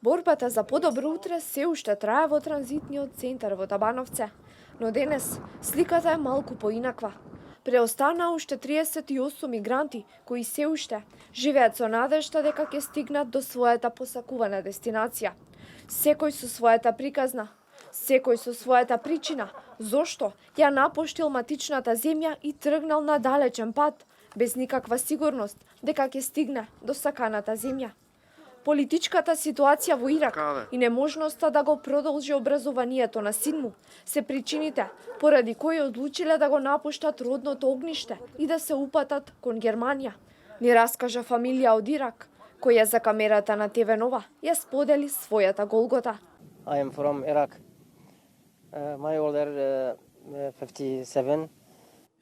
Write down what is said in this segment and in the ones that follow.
Борбата за подобро утре се уште трае во транзитниот центар во Табановце, но денес сликата е малку поинаква. Преостана уште 38 мигранти кои се уште живеат со надежта дека ќе стигнат до својата посакувана дестинација. Секој со својата приказна, секој со својата причина, зошто ја напуштил матичната земја и тргнал на далечен пат, без никаква сигурност дека ќе стигне до саканата земја. Политичката ситуација во Ирак и неможноста да го продолжи образованието на син му се причините поради кои одлучиле да го напуштат родното огниште и да се упатат кон Германија. Ни раскажа фамилија од Ирак, која за камерата на ТВ Нова ја сподели својата голгота. I am from Iraq. My older 57.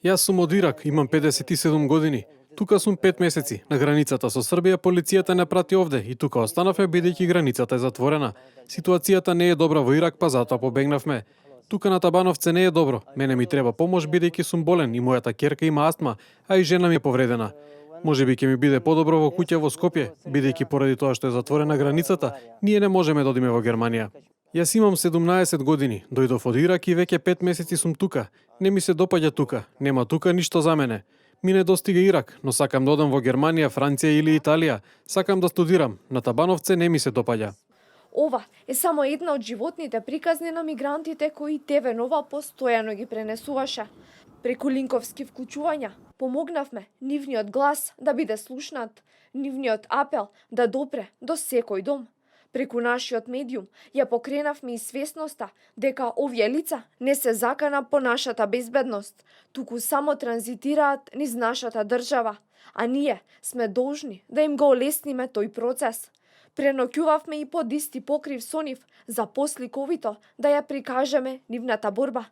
Јас сум од Ирак, имам 57 години. Тука сум 5 месеци. На границата со Србија полицијата не прати овде и тука останавме бидејќи границата е затворена. Ситуацијата не е добра во Ирак, па затоа побегнавме. Тука на Табановце не е добро. Мене ми треба помош бидејќи сум болен и мојата ќерка има астма, а и жена ми е повредена. Можеби ќе ми биде подобро во куќа во Скопје, бидејќи поради тоа што е затворена границата, ние не можеме да одиме во Германија. Јас имам 17 години, дојдов од Ирак и веќе 5 месеци сум тука. Не ми се допаѓа тука, нема тука ништо за мене. Ми не достига Ирак, но сакам да одам во Германија, Франција или Италија. Сакам да студирам. На Табановце не ми се допаѓа. Ова е само една од животните приказни на мигрантите кои ТВ Нова постојано ги пренесуваше. Преку линковски вклучувања помогнавме нивниот глас да биде слушнат, нивниот апел да допре до секој дом. Преку нашиот медиум ја покренавме и свесноста дека овие лица не се закана по нашата безбедност, туку само транзитираат низ нашата држава, а ние сме должни да им го олесниме тој процес. Преноќувавме и под исти покрив со нив за посликовито да ја прикажеме нивната борба,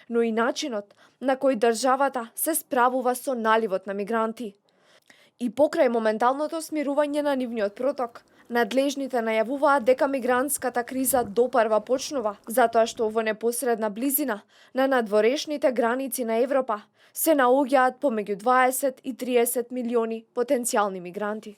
но и начинот на кој државата се справува со наливот на мигранти. И покрај моменталното смирување на нивниот проток, надлежните најавуваат дека мигрантската криза допарва почнува, затоа што во непосредна близина на надворешните граници на Европа се наоѓаат помеѓу 20 и 30 милиони потенцијални мигранти.